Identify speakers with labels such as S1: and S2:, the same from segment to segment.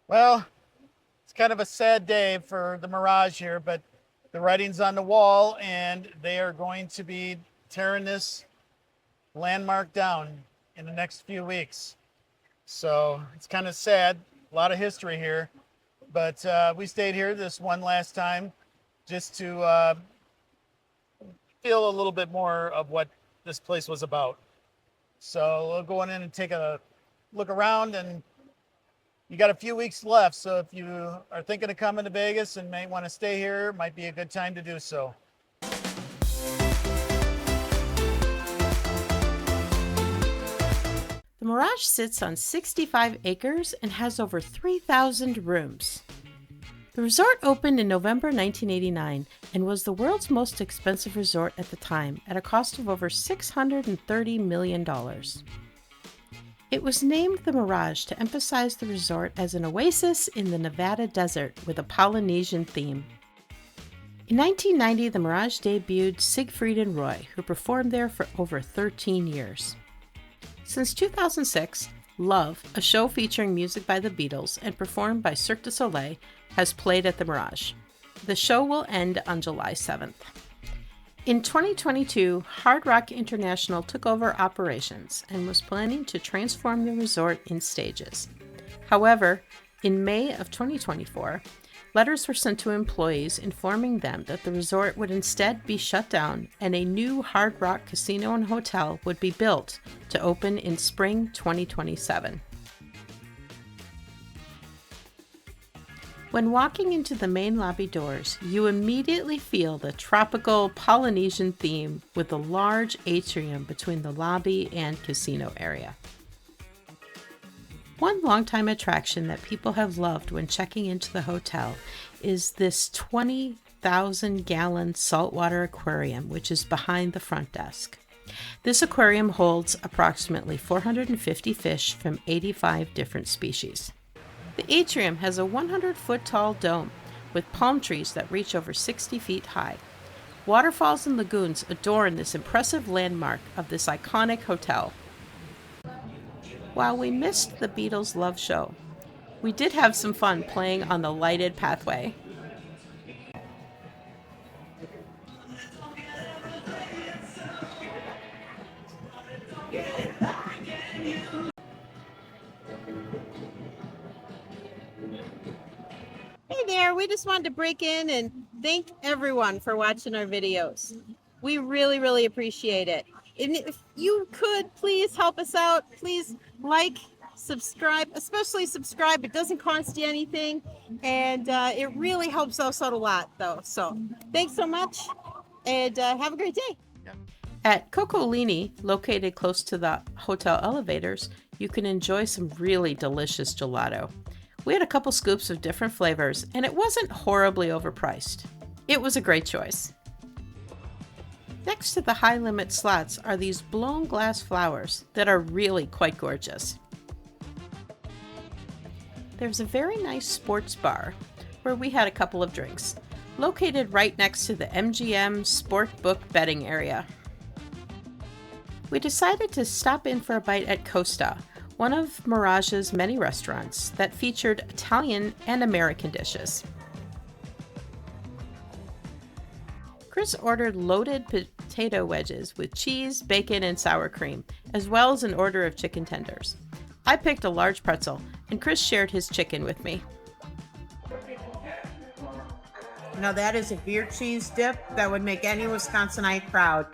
S1: Well, it's kind of a sad day for the Mirage here, but the writing's on the wall and they are going to be tearing this landmark down in the next few weeks. So it's kind of sad. A lot of history here, but we stayed here this one last time just to feel a little bit more of what this place was about. So we'll go in and take a look around, and you got a few weeks left. So if you are thinking of coming to Vegas and may want to stay here, might be a good time to do so.
S2: The Mirage sits on 65 acres and has over 3,000 rooms. The resort opened in November 1989 and was the world's most expensive resort at the time at a cost of over $630 million. It was named the Mirage to emphasize the resort as an oasis in the Nevada desert with a Polynesian theme. In 1990, the Mirage debuted Siegfried and Roy, who performed there for over 13 years. Since 2006, Love, a show featuring music by the Beatles and performed by Cirque du Soleil, has played at the Mirage. The show will end on July 7th. In 2022, Hard Rock International took over operations and was planning to transform the resort in stages. However, in May of 2024, letters were sent to employees informing them that the resort would instead be shut down and a new Hard Rock casino and hotel would be built to open in spring 2027. When walking into the main lobby doors, you immediately feel the tropical Polynesian theme with a large atrium between the lobby and casino area. One longtime attraction that people have loved when checking into the hotel is this 20,000-gallon saltwater aquarium, which is behind the front desk. This aquarium holds approximately 450 fish from 85 different species. The atrium has a 100-foot tall dome with palm trees that reach over 60 feet high. Waterfalls and lagoons adorn this impressive landmark of this iconic hotel. While we missed the Beatles' Love show, we did have some fun playing on the lighted pathway. Hey there, we just wanted to break in and thank everyone for watching our videos. We really appreciate it. And if you could please help us out, please like, subscribe, especially subscribe. It doesn't cost you anything, and it really helps us out a lot though. So thanks so much, and have a great day. At Coccolini, located close to the hotel elevators, you can enjoy some really delicious gelato. We had a couple scoops of different flavors, and it wasn't horribly overpriced. It was a great choice. Next to the high-limit slots are these blown glass flowers that are really quite gorgeous. There's a very nice sports bar where we had a couple of drinks, located right next to the MGM Sport Book betting area. We decided to stop in for a bite at Costa, one of Mirage's many restaurants that featured Italian and American dishes. Chris ordered loaded potato wedges with cheese, bacon, and sour cream, as well as an order of chicken tenders. I picked a large pretzel, and Chris shared his chicken with me.
S3: Now that is a beer cheese dip that would make any Wisconsinite proud.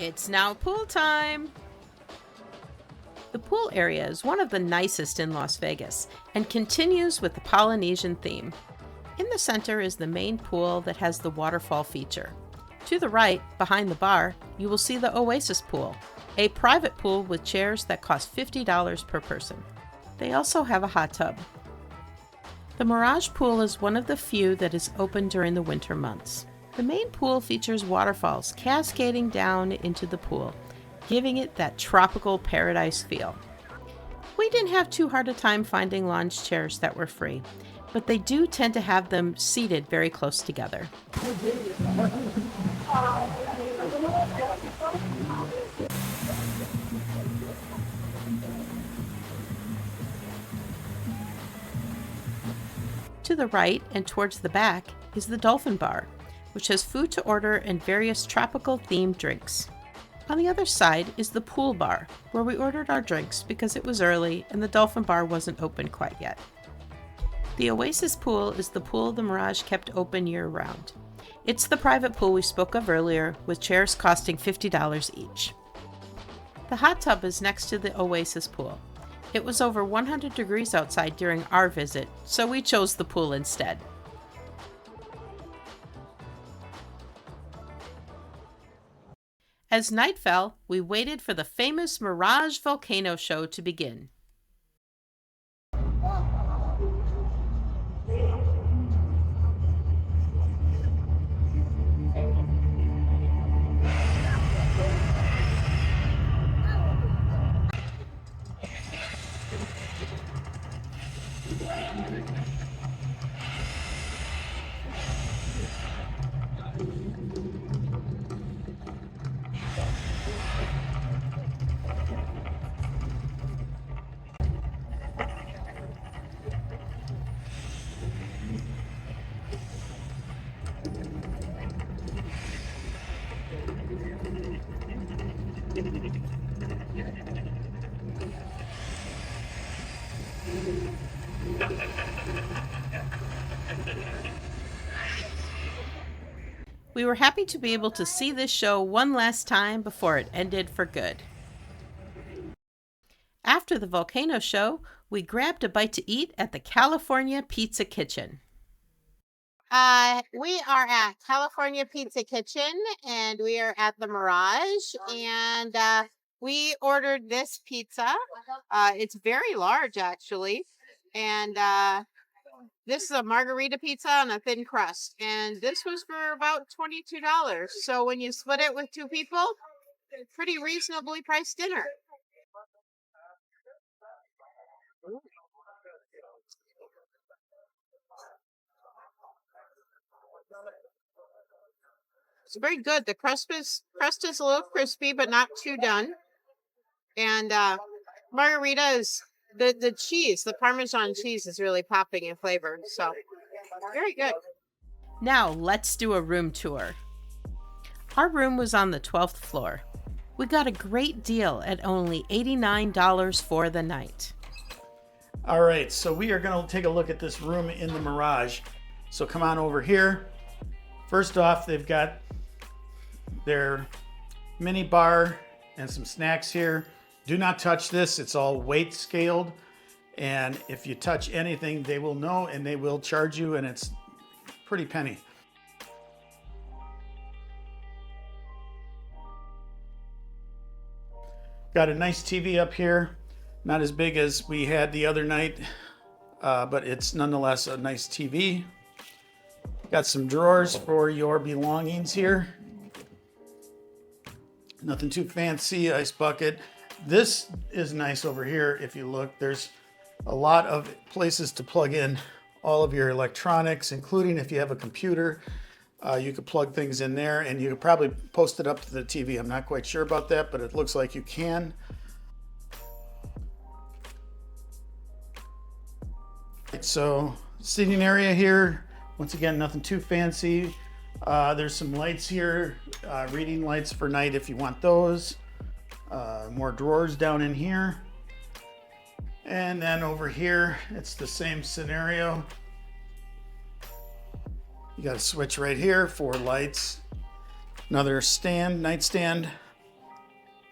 S2: It's now pool time! The pool area is one of the nicest in Las Vegas and continues with the Polynesian theme. In the center is the main pool that has the waterfall feature. To the right, behind the bar, you will see the Oasis Pool, a private pool with chairs that cost $50 per person. They also have a hot tub. The Mirage Pool is one of the few that is open during the winter months. The main pool features waterfalls cascading down into the pool, giving it that tropical paradise feel. We didn't have too hard a time finding lounge chairs that were free, but they do tend to have them seated very close together. To the right and towards the back is the Dolphin Bar, which has food to order and various tropical themed drinks. On the other side is the Pool Bar, where we ordered our drinks because it was early and the Dolphin Bar wasn't open quite yet. The Oasis Pool is the pool the Mirage kept open year-round. It's the private pool we spoke of earlier, with chairs costing $50 each. The hot tub is next to the Oasis Pool. It was over 100 degrees outside during our visit, so we chose the pool instead. As night fell, we waited for the famous Mirage Volcano Show to begin. We were happy to be able to see this show one last time before it ended for good. After the volcano show, we grabbed a bite to eat at the California Pizza Kitchen.
S4: We are at California Pizza Kitchen, and we are at the Mirage, and we ordered this pizza. It's very large, actually, and this is a margarita pizza on a thin crust, and this was for about $22. So when you split it with two people, pretty reasonably priced dinner. It's very good. The crust is a little crispy, but not too done. And margarita is the cheese, the Parmesan cheese is really popping in flavor. So very good.
S2: Now let's do a room tour. Our room was on the 12th floor. We got a great deal at only $89 for the night.
S1: All right, so we are going to take a look at this room in the Mirage. So come on over here. First off, they've got their mini bar and some snacks here. Do not touch this. It's all weight scaled. And if you touch anything, they will know and they will charge you, and it's pretty penny. Got a nice TV up here. Not as big as we had the other night, but it's nonetheless a nice TV. Got some drawers for your belongings here. Nothing too fancy. Ice bucket. This is nice over here. If you look, there's a lot of places to plug in all of your electronics, including if you have a computer. You could plug things in there, and you could probably post it up to the TV. I'm not quite sure about that, but it looks like you can. So seating area here, once again, nothing too fancy. There's some lights here, reading lights for night if you want those. More drawers down in here. And then over here, it's the same scenario. You got a switch right here for lights. Another stand, nightstand.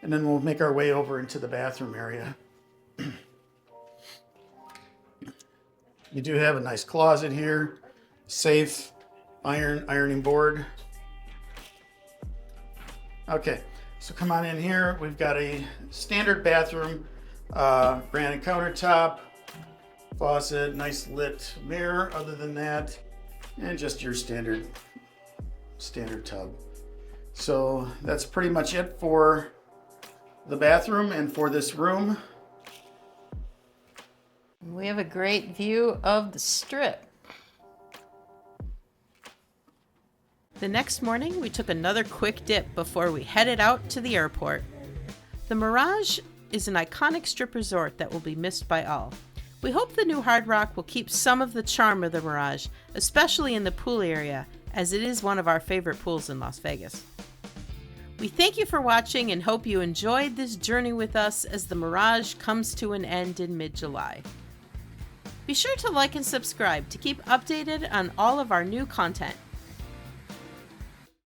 S1: And then we'll make our way over into the bathroom area. You do have a nice closet here, safe, ironing board. Okay, so come on in here. We've got a standard bathroom, granite countertop, faucet, nice lit mirror. Other than that, and just your standard tub. So that's pretty much it for the bathroom and for this room.
S2: We have a great view of the Strip. The next morning, we took another quick dip before we headed out to the airport. The Mirage is an iconic strip resort that will be missed by all. We hope the new Hard Rock will keep some of the charm of the Mirage, especially in the pool area, as it is one of our favorite pools in Las Vegas. We thank you for watching and hope you enjoyed this journey with us as the Mirage comes to an end in mid-July. Be sure to like and subscribe to keep updated on all of our new content.